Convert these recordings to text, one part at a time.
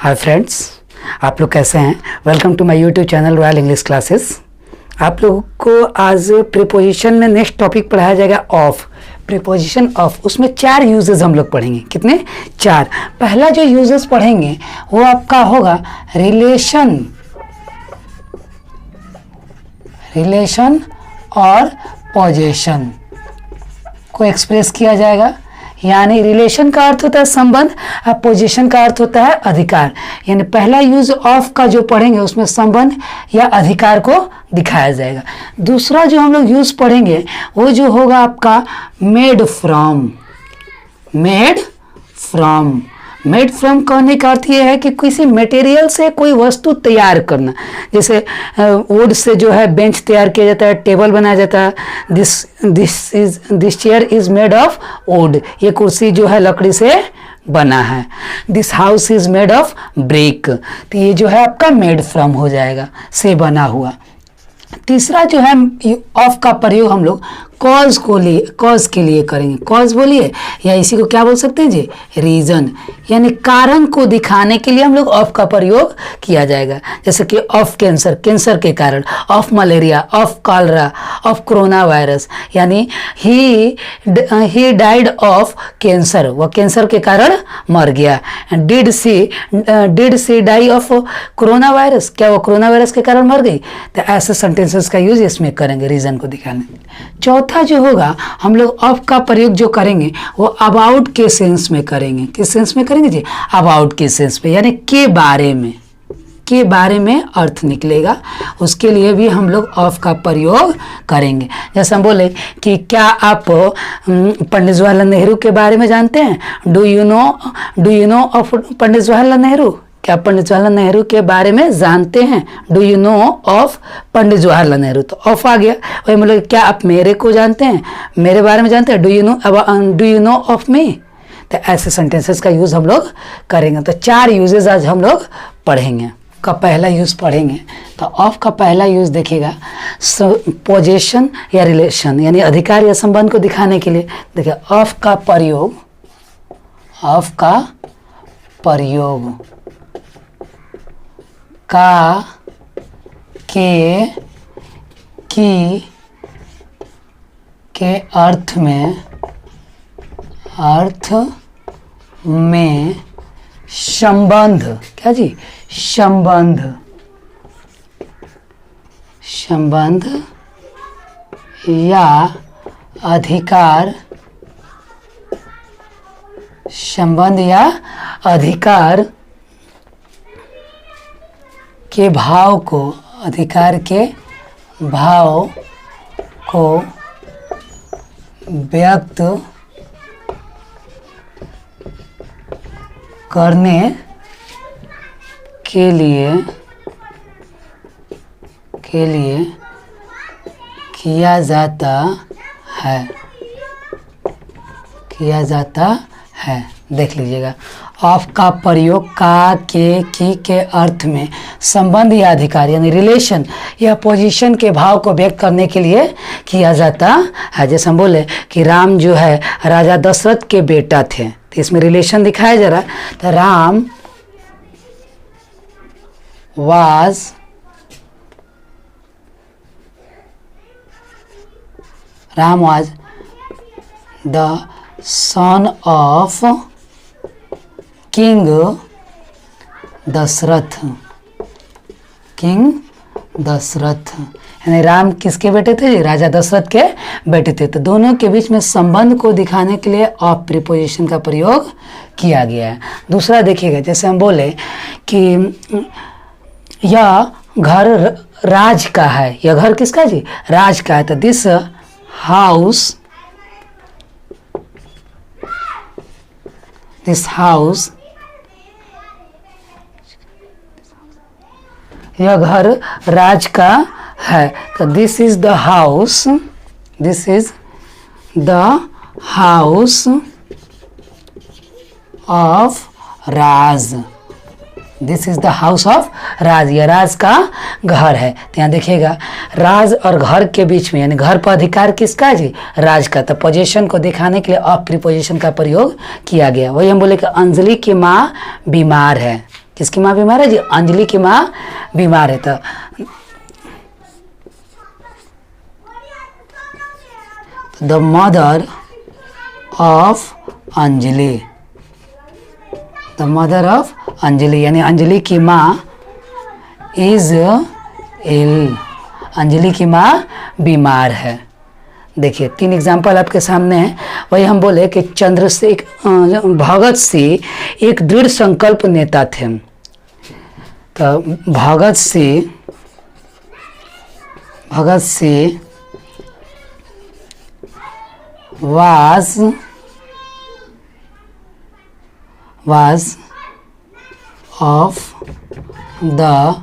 Hi friends, आप लोग कैसे हैं। Welcome to my YouTube channel royal English classes. आप लोगों को आज प्रीपोजिशन में नेक्स्ट टॉपिक पढ़ाया जाएगा ऑफ। प्रीपोजिशन ऑफ, उसमें 4 यूजेस हम लोग पढ़ेंगे। कितने? 4। पहला जो यूजेस पढ़ेंगे वो आपका होगा रिलेशन और पोजीशन को एक्सप्रेस किया जाएगा। यानी रिलेशन का अर्थ होता है संबंध और पोजीशन का अर्थ होता है अधिकार। यानी पहला यूज ऑफ का जो पढ़ेंगे उसमें संबंध या अधिकार को दिखाया जाएगा। दूसरा जो हम लोग यूज पढ़ेंगे वो जो होगा आपका मेड फ्रॉम। मेड फ्रॉम कहने का अर्थ ये है कि किसी मटेरियल से कोई वस्तु तैयार करना। जैसे वुड से जो है बेंच तैयार किया जाता है, टेबल बनाया जाता है। This chair is made of would. ये कुर्सी जो है लकड़ी से बना है। This house is made of brick. तो ये जो है आपका मेड फ्रॉम हो जाएगा, से बना हुआ। तीसरा जो है ऑफ का प्रयोग हम लोग कॉज के लिए करेंगे। कॉज बोलिए, या इसी को क्या बोल सकते हैं जी, रीजन। यानी कारण को दिखाने के लिए हम लोग ऑफ का प्रयोग किया जाएगा। जैसे कि ऑफ कैंसर के कारण, of malaria, of cholera, of corona virus. यानी ही डाइड ऑफ कैंसर, वह कैंसर के कारण मर गया। Did she die of corona virus, क्या वो कोरोना वायरस के कारण मर गई। तो ऐसे सेंटेंसेस का यूज इसमें करेंगे रीजन को दिखाने। चौथा जो होगा हम लोग ऑफ का प्रयोग जो करेंगे वो अबाउट के सेंस में करेंगे। किस सेंस में करेंगे जी? अबाउट के सेंस में, यानी के बारे में अर्थ निकलेगा। उसके लिए भी हम लोग ऑफ का प्रयोग करेंगे। जैसे हम बोले कि क्या आप पंडित जवाहरलाल नेहरू के बारे में जानते हैं? Do you know of Pandit Jawaharlal Nehru? क्या पंडित जवाहरलाल नेहरू के बारे में जानते हैं? Do you know of Pandit Jawaharlal Nehru? तो ऑफ आ गया। वही मतलब क्या आप मेरे को जानते हैं, मेरे बारे में जानते हैं? Do you know of me? तो ऐसे सेंटेंसेस का यूज हम लोग करेंगे। तो 4 यूजेस आज हम लोग पढ़ेंगे। का पहला यूज पढ़ेंगे तो ऑफ का पहला यूज देखिएगा पोजीशन या रिलेशन, यानी अधिकार या संबंध को दिखाने के लिए। देखिए ऑफ का प्रयोग का, के, की के अर्थ में संबंध, क्या जी? संबंध या अधिकार, के भाव को, अधिकार के भाव को व्यक्त करने के लिए किया जाता है। देख लीजिएगा, ऑफ का प्रयोग का, के अर्थ में संबंध या अधिकार यानी रिलेशन या पोजीशन के भाव को व्यक्त करने के लिए किया जाता है। जैसे हम बोले कि राम जो है राजा दशरथ के बेटा थे, तो इसमें रिलेशन दिखाया जा रहा है। तो Ram was the son of king Dashrath. यानी राम किसके बेटे थे? राजा दशरथ के बेटे थे। तो दोनों के बीच में संबंध को दिखाने के लिए ऑफ प्रीपोजिशन का प्रयोग किया गया है। दूसरा देखिएगा, जैसे हम बोले कि यह घर राज का है। यह घर किसका जी? राज का है। तो दिस हाउस यह घर राज का है। तो this is the house of Raj. This is the house of Raj, यह राज का घर है। तो यहाँ देखिएगा राज और घर के बीच में, यानी घर पर अधिकार किसका है जी? राज का। तो पोजीशन को दिखाने के लिए ऑफ प्रीपोजिशन का प्रयोग किया गया। वही हम बोले कि अंजलि की माँ बीमार है। किसकी माँ बीमार है जी? अंजलि की माँ बीमार है। तो the mother of Anjali, the mother of Anjali यानी अंजलि की माँ इज इल, अंजलि की माँ बीमार है। देखिए 3 एग्जाम्पल आपके सामने हैं। वही हम बोले कि भगत सिंह एक दृढ़ संकल्प नेता थे। तो Bhagat Singh was of the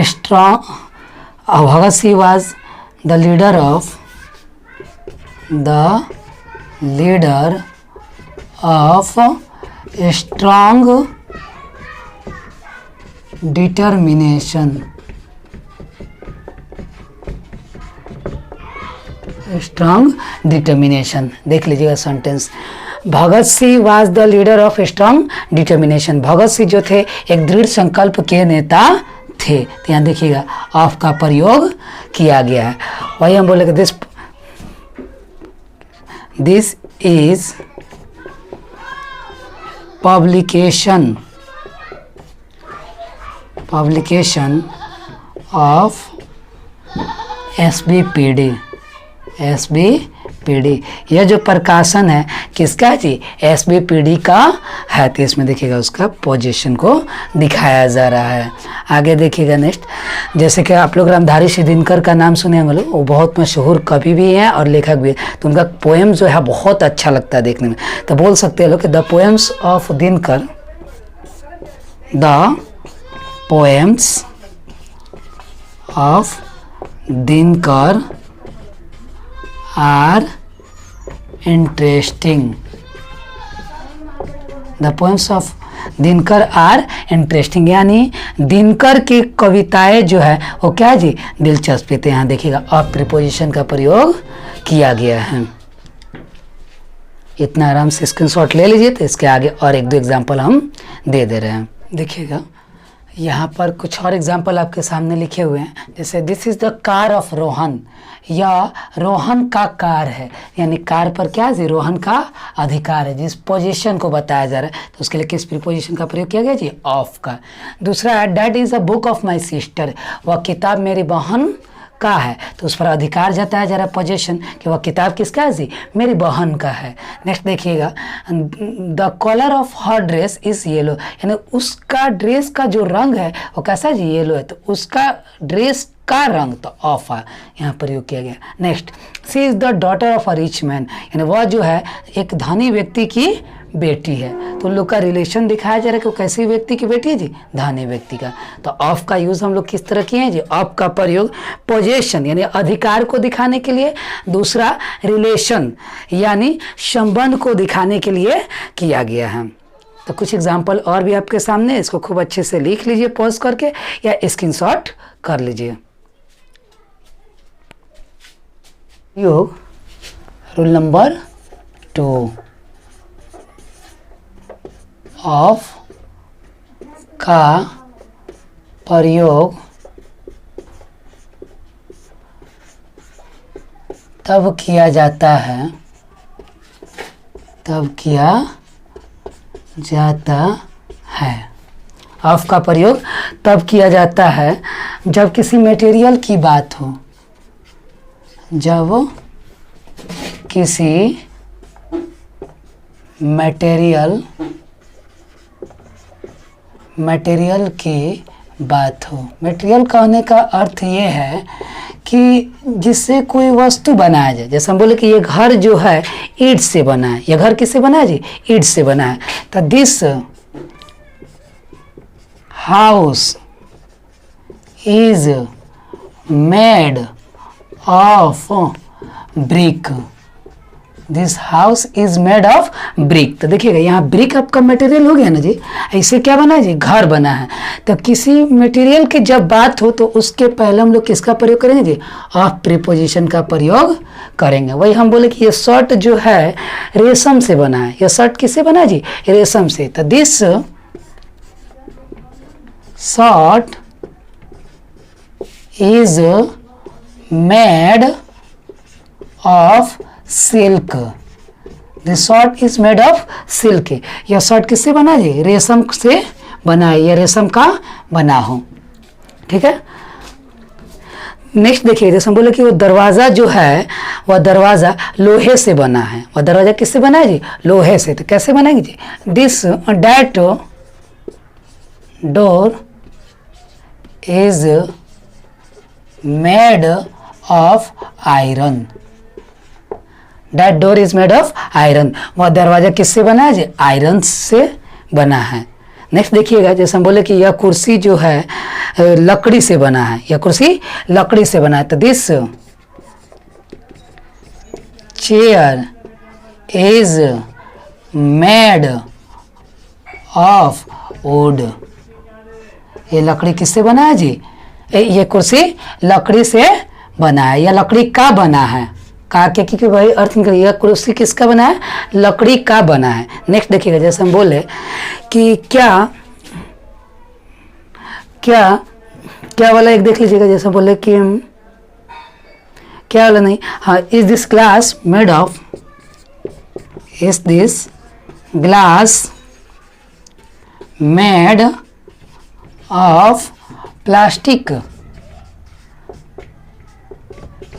strong, Bhagat Singh was the leader of strong determination, strong determination. देख लीजिएगा sentence, Bhagat Singh was the leader of strong determination. Bhagat Singh जो थे एक दृढ़ संकल्प के नेता थे। तो यहाँ देखिएगा ऑफ का प्रयोग किया गया है। वही हम बोले कि दिस इज पब्लिकेशन ऑफ एसबीपीडी, यह जो प्रकाशन है किसका जी? एसबीपीडी का है। तो इसमें देखिएगा उसका पोजीशन को दिखाया जा रहा है। आगे देखिएगा नेक्स्ट, जैसे कि आप लोग रामधारी सिंह दिनकर का नाम सुने होंगे लोग, वो बहुत मशहूर कवि भी हैं और लेखक भी हैं। तो उनका पोएम जो है बहुत अच्छा लगता है देखने में। तो बोल सकते हैं लोग कि the poems of Dinkar, the poems of Dinkar are interesting, the poems of Dinkar are interesting, यानी दिनकर की कविताएं जो है वो क्या जी? दिलचस्प थे। यहाँ देखिएगा ऑफ प्रीपोजिशन का प्रयोग किया गया है। इतना आराम से स्क्रीनशॉट ले लीजिए। तो इसके आगे और 1-2 एग्जाम्पल हम दे रहे हैं। देखिएगा यहाँ पर कुछ और एग्जाम्पल आपके सामने लिखे हुए हैं। जैसे this is the car of Rohan, या रोहन का कार है, यानी कार पर क्या है? रोहन का अधिकार है। जिस पोजीशन को बताया जा रहा है तो उसके लिए किस प्रीपोजिशन का प्रयोग किया गया जी? ऑफ का। दूसरा है that is a book of my sister, वह किताब मेरी बहन का है। तो उस पर अधिकार जताया जा रहा है पोजीशन कि वह किताब किसका है जी? मेरी बहन का है। नेक्स्ट देखिएगा, the colour of her dress is yellow, यानी उसका ड्रेस का जो रंग है वो कैसा है जी? येलो है। तो उसका ड्रेस का रंग तो ऑफ है, यहाँ प्रयोग किया गया। Next, she is the daughter of a rich man, यानी वह जो है एक धनी व्यक्ति की बेटी है। तो उन लोग का रिलेशन दिखाया जा रहा है कि वो कैसे व्यक्ति की बेटी है जी? धनी व्यक्ति का। तो ऑफ का यूज हम लोग किस तरह किए हैं जी? ऑफ का प्रयोग पोजीशन यानी अधिकार को दिखाने के लिए, दूसरा रिलेशन यानी संबंध को दिखाने के लिए किया गया है। तो कुछ एग्जाम्पल और भी आपके सामने, इसको खूब अच्छे से लिख लीजिए पॉज करके या स्क्रीनशॉट कर लीजिए। योग रूल नंबर 2, ऑफ का प्रयोग तब किया जाता है ऑफ का प्रयोग तब किया जाता है जब किसी मटेरियल की बात हो, जब किसी मटेरियल की बात हो। मटेरियल कहने का अर्थ ये है कि जिससे कोई वस्तु बनाया जाए। जैसे हम बोले कि ये घर जो है ईंट से बना है, ये घर किससे बना है जी? ईंट से बना है। तो this house is made of brick, this house is made of brick. तो देखिएगा यहाँ ब्रिक आपका मटेरियल हो गया ना जी, ऐसे क्या बना है जी? घर बना है। तो किसी मटेरियल की जब बात हो तो उसके पहले हम लोग किसका प्रयोग करेंगे जी? ऑफ प्रीपोजिशन का प्रयोग करेंगे। वही हम बोले कि ये शर्ट जो है रेशम से बना है। यह शर्ट किससे बना है जी? रेशम से। तो this short is made of silk. This short is made of silk. यह शॉर्ट किससे बना है? रेशम से बना है, यह रेशम का बना हो। ठीक है, नेक्स्ट देखिए, जैसे हम बोले कि वो दरवाज़ा जो है वह दरवाज़ा लोहे से बना है। वह दरवाज़ा किससे बना है जी? लोहे से। तो कैसे बनाएंगे जी? This that door is made of iron. That door is made of iron. वह दरवाज़ा किससे बना है जी? आयरन से बना है। नेक्स्ट देखिएगा, जैसे हम बोले कि यह कुर्सी जो है लकड़ी से बना है। यह कुर्सी लकड़ी से बना है। तो this chair is made of would. ये लकड़ी किससे बना है जी? ये कुर्सी लकड़ी से बना है, या लकड़ी का बना है। का के भाई अर्थ निकल, यह कुर्सी किसका बना है? लकड़ी का बना है। नेक्स्ट देखिएगा, जैसे हम बोले कि क्या वाला एक देख लीजिएगा, जैसे बोले कि क्या वाला नहीं, हाँ, is this glass made of, is this glass made of plastic.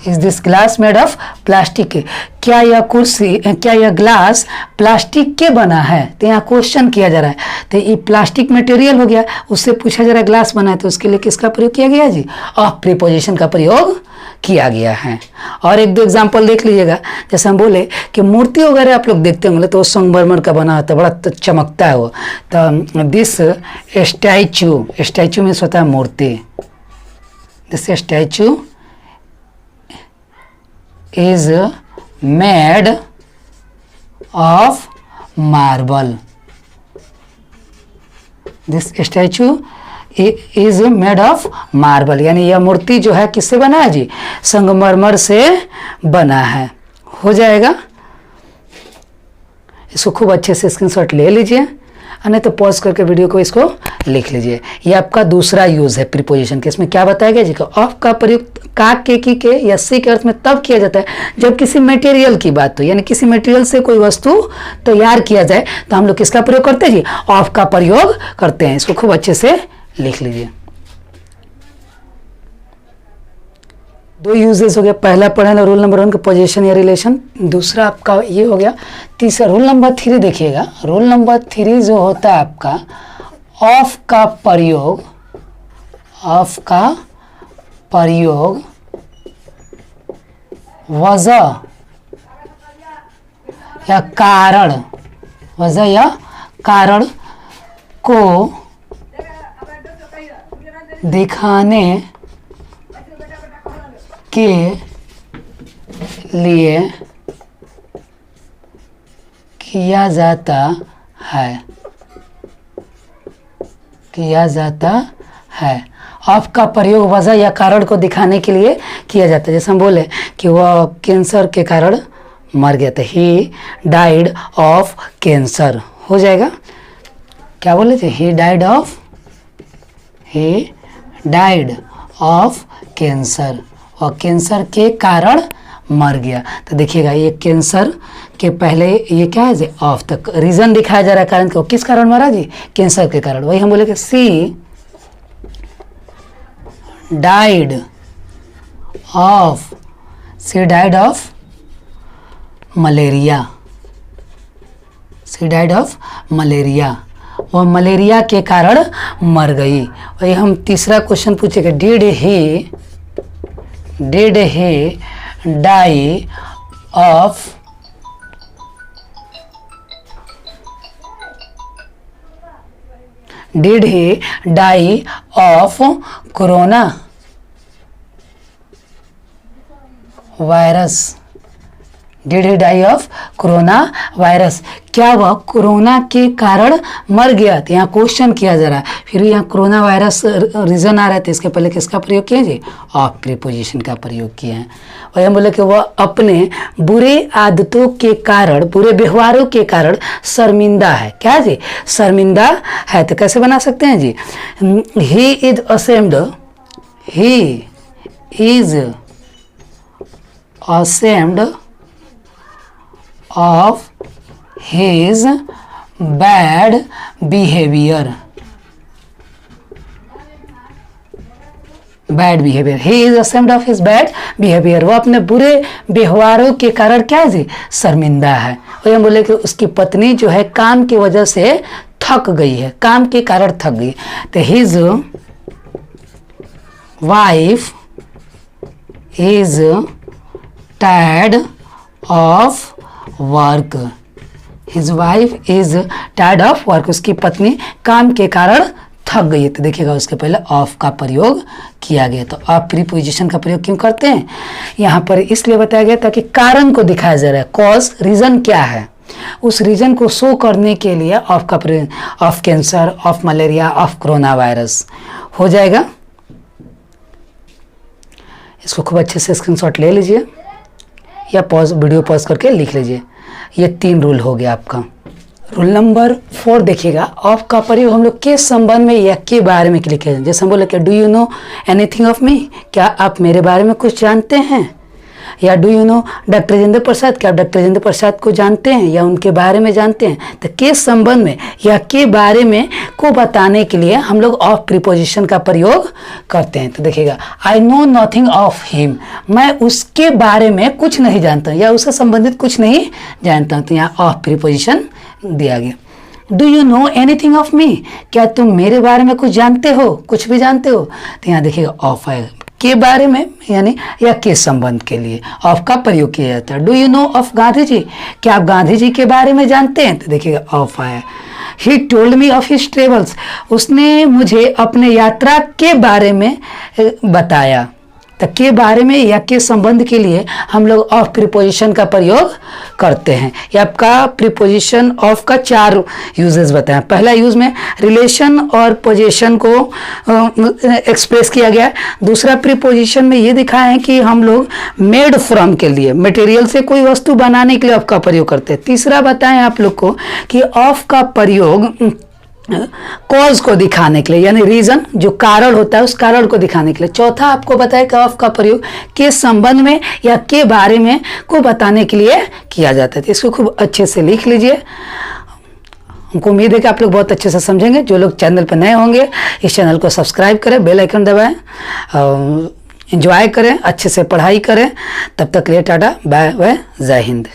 Is this glass made of plastic. क्या यह कुर्सी, क्या यह ग्लास प्लास्टिक के बना है? तो यहाँ क्वेश्चन किया जा रहा है। तो ये प्लास्टिक मटेरियल हो गया, उससे पूछा जा रहा है ग्लास बना है, तो उसके लिए किसका प्रयोग किया गया जी? ऑफ प्रीपोजिशन का प्रयोग किया गया है। और एक दो एग्जाम्पल देख लीजिएगा, जैसे हम बोले कि मूर्ति वगैरह आप लोग देखते होंगे तो वो संगमरमर का बना होता है, बड़ा चमकता है वो। तो दिस स्टैचू, स्टैचू मीन्स होता है मूर्ति। This statue is made of marble. This statue is made of marble, यानी यह मूर्ति जो है किससे बना है जी? संगमरमर से बना है। हो जाएगा, इसको खूब अच्छे से स्क्रीनशॉट ले लीजिए, नहीं तो पॉज करके वीडियो को इसको लिख लीजिए। ये आपका दूसरा यूज है प्रीपोजिशन के। इसमें क्या बताया गया जी? ऑफ का प्रयोग का, के या से के अर्थ में तब किया जाता है जब किसी मटेरियल की बात हो, यानी किसी मटेरियल से कोई वस्तु तैयार किया जाए तो हम लोग किसका प्रयोग करते हैं जी? ऑफ का प्रयोग करते हैं। इसको खूब अच्छे से लिख लीजिए। दो यूजेस हो गया, पहला पढ़े ना रूल नंबर 1 का पोजीशन या रिलेशन, दूसरा आपका ये हो गया। तीसरा रूल नंबर 3 देखिएगा। रूल नंबर 3 जो होता है आपका ऑफ का प्रयोग, ऑफ का प्रयोग वजह या कारण, वजह या कारण को दिखाने के लिए किया जाता है, किया जाता है। ऑफ का प्रयोग वजह या कारण को दिखाने के लिए किया जाता है। जैसे हम बोले कि वह कैंसर के कारण मर गया था, ही डाइड ऑफ कैंसर। हो जाएगा, क्या बोले थे? ही डाइड ऑफ कैंसर, और कैंसर के कारण मर गया। तो देखिएगा, ये कैंसर के पहले ये क्या है जी? ऑफ तक रीजन दिखाया जा रहा है, कारण को किस कारण मरा जी? कैंसर के कारण। वही हम बोले कि she died of malaria, she died of malaria, वह मलेरिया के कारण मर गई। वही हम तीसरा क्वेश्चन पूछेंगे, did he die of corona virus? Did he die of corona virus, क्या वह कोरोना के कारण मर गया? तो यहाँ क्वेश्चन किया जा रहा है, फिर यहाँ कोरोना वायरस रीजन आ रहा है, तो इसके पहले किसका प्रयोग किए जी? ऑफ प्रीपोजिशन का प्रयोग किए हैं। और यहाँ बोले कि वह अपने बुरे आदतों के कारण, बुरे व्यवहारों के कारण शर्मिंदा है। क्या जी? शर्मिंदा है। तो कैसे बना सकते हैं जी? He is ashamed, he is ashamed of his bad behavior. Bad behaviour, he is ashamed of his bad behavior। वो अपने बुरे व्यवहारों के कारण क्या है जी? शर्मिंदा है। और ये बोले कि उसकी पत्नी जो है काम की वजह से थक गई है, काम के कारण थक गई। तो his wife is tired of work, his wife is tired of work, उसकी पत्नी काम के कारण थक गई है। तो देखिएगा उसके पहले ऑफ का प्रयोग किया गया। तो ऑफ प्रीपोजिशन का प्रयोग क्यों करते हैं? यहाँ पर इसलिए बताया गया ताकि कारण को दिखाया जा रहा है, कॉज, रीजन क्या है, उस रीजन को शो करने के लिए ऑफ का प्रयोग, of cancer, of malaria, of corona virus हो जाएगा। इसको खूब अच्छे से स्क्रीनशॉट ले लीजिए या वीडियो पॉज करके लिख लीजिए। ये 3 रूल हो गया आपका। रूल नंबर 4 देखिएगा, ऑफ का प्रयोग हम लोग के संबंध में या के बारे में लिखे हैं। जैसे हम बोले कि do you know anything of me, क्या आप मेरे बारे में कुछ जानते हैं? या do you know doctor Rajendra Prasad, क्या आप डॉक्टर राजेंद्र प्रसाद को जानते हैं या उनके बारे में जानते हैं? तो के संबंध में या के बारे में को बताने के लिए हम लोग ऑफ प्रीपोजिशन का प्रयोग करते हैं। तो देखिएगा, I know nothing of him, मैं उसके बारे में कुछ नहीं जानता या उससे संबंधित कुछ नहीं जानता हूँ। तो यहाँ ऑफ प्रीपोजिशन दिया गया। Do you know anything of me, क्या तुम मेरे बारे में कुछ जानते हो, कुछ भी जानते हो? तो यहाँ देखिएगा ऑफ आएगा, के बारे में यानी या के संबंध के लिए ऑफ का प्रयोग किया जाता है। Do you know of Gandhi ji, क्या आप गांधी जी के बारे में जानते हैं? तो देखिएगा ऑफ आया। He told me of his travels, उसने मुझे अपने यात्रा के बारे में बताया। तो के बारे में या के संबंध के लिए हम लोग ऑफ प्रीपोजिशन का प्रयोग करते हैं। ये आपका प्रीपोजिशन ऑफ का 4 यूजेस बताएं। पहला यूज में रिलेशन और पोजीशन को एक्सप्रेस किया गया। दूसरा प्रीपोजिशन में ये दिखाया है कि हम लोग मेड फ्रॉम के लिए, मटेरियल से कोई वस्तु बनाने के लिए ऑफ का प्रयोग करते हैं। तीसरा बताएं आप लोग को कि ऑफ का प्रयोग कॉज को दिखाने के लिए, यानी रीजन जो कारण होता है उस कारण को दिखाने के लिए। चौथा आपको बताया कि ऑफ का प्रयोग के संबंध में या के बारे में को बताने के लिए किया जाता है। तो इसको खूब अच्छे से लिख लीजिए। हमको उम्मीद है कि आप लोग बहुत अच्छे से समझेंगे। जो लोग चैनल पर नए होंगे इस चैनल को सब्सक्राइब करें, बेल आइकन दबाएं, एंजॉय करें, अच्छे से पढ़ाई करें। तब तक लिए टाटा बाय बाय, जय हिंद।